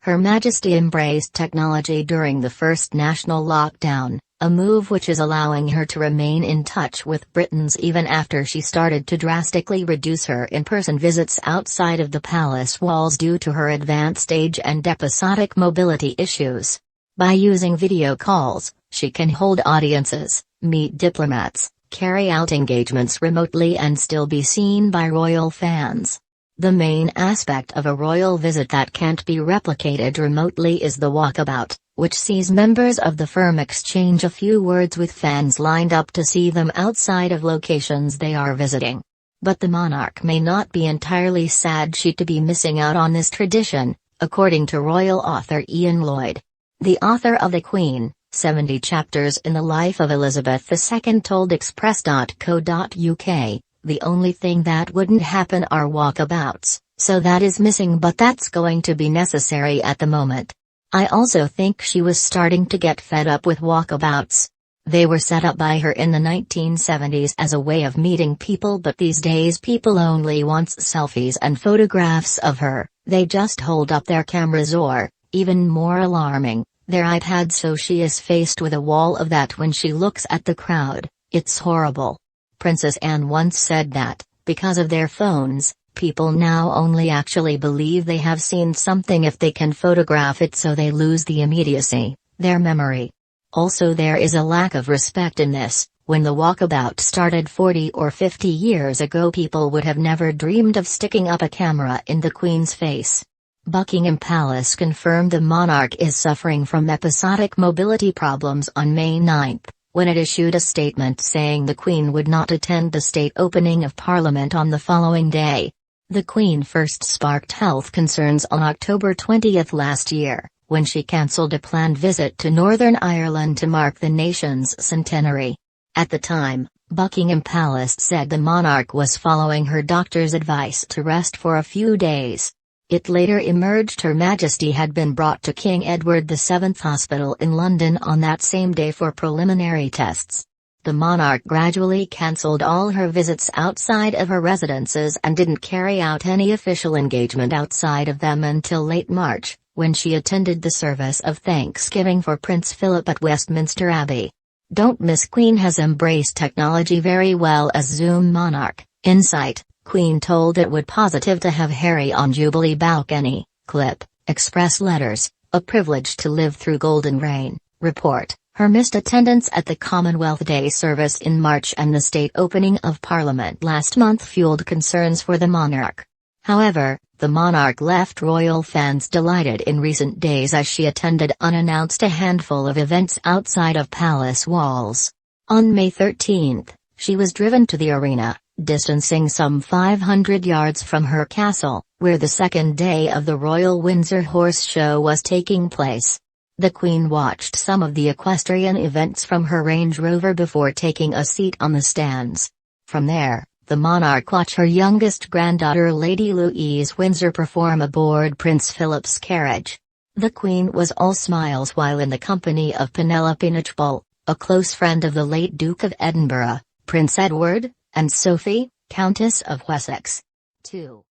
Her Majesty embraced technology during the first national lockdown, a move which is allowing her to remain in touch with Britons even after she started to drastically reduce her in-person visits outside of the palace walls due to her advanced age and episodic mobility issues. By using video calls, she can hold audiences, meet diplomats, carry out engagements remotely and still be seen by royal fans. The main aspect of a royal visit that can't be replicated remotely is the walkabout, which sees members of the firm exchange a few words with fans lined up to see them outside of locations they are visiting. But the monarch may not be entirely sad to be missing out on this tradition, according to royal author Ian Lloyd. The author of The Queen, 70 Chapters in the Life of Elizabeth II told Express.co.uk, "The only thing that wouldn't happen are walkabouts, so that is missing, but that's going to be necessary at the moment. I also think she was starting to get fed up with walkabouts. They were set up by her in the 1970s as a way of meeting people, but these days people only want selfies and photographs of her. They just hold up their cameras or, even more alarming, their iPads, so she is faced with a wall of that when she looks at the crowd. It's horrible." Princess Anne once said that, because of their phones, people now only actually believe they have seen something if they can photograph it, so they lose the immediacy, their memory. Also, there is a lack of respect in this. When the walkabout started 40 or 50 years ago, people would have never dreamed of sticking up a camera in the Queen's face. Buckingham Palace confirmed the monarch is suffering from episodic mobility problems on May 9, when it issued a statement saying the Queen would not attend the state opening of Parliament on the following day. The Queen first sparked health concerns on October 20 last year, when she cancelled a planned visit to Northern Ireland to mark the nation's centenary. At the time, Buckingham Palace said the monarch was following her doctor's advice to rest for a few days. It later emerged Her Majesty had been brought to King Edward VII Hospital in London on that same day for preliminary tests. The monarch gradually cancelled all her visits outside of her residences and didn't carry out any official engagement outside of them until late March, when she attended the service of Thanksgiving for Prince Philip at Westminster Abbey. "Don't miss, Queen has embraced technology very well as Zoom monarch." Insight, Queen told It Would positive to have Harry on Jubilee balcony. Clip, Express letters, "A privilege to live through golden reign." Report, her missed attendance at the Commonwealth Day service in March and the state opening of Parliament last month fueled concerns for the monarch. However, the monarch left royal fans delighted in recent days as she attended unannounced a handful of events outside of palace walls. On May 13, she was driven to the arena, distancing some 500 yards from her castle, where the second day of the Royal Windsor Horse Show was taking place. The Queen watched some of the equestrian events from her Range Rover before taking a seat on the stands. From there, the monarch watched her youngest granddaughter Lady Louise Windsor perform aboard Prince Philip's carriage. The Queen was all smiles while in the company of Penelope Knightball, a close friend of the late Duke of Edinburgh, Prince Edward, and Sophie, Countess of Wessex. 2.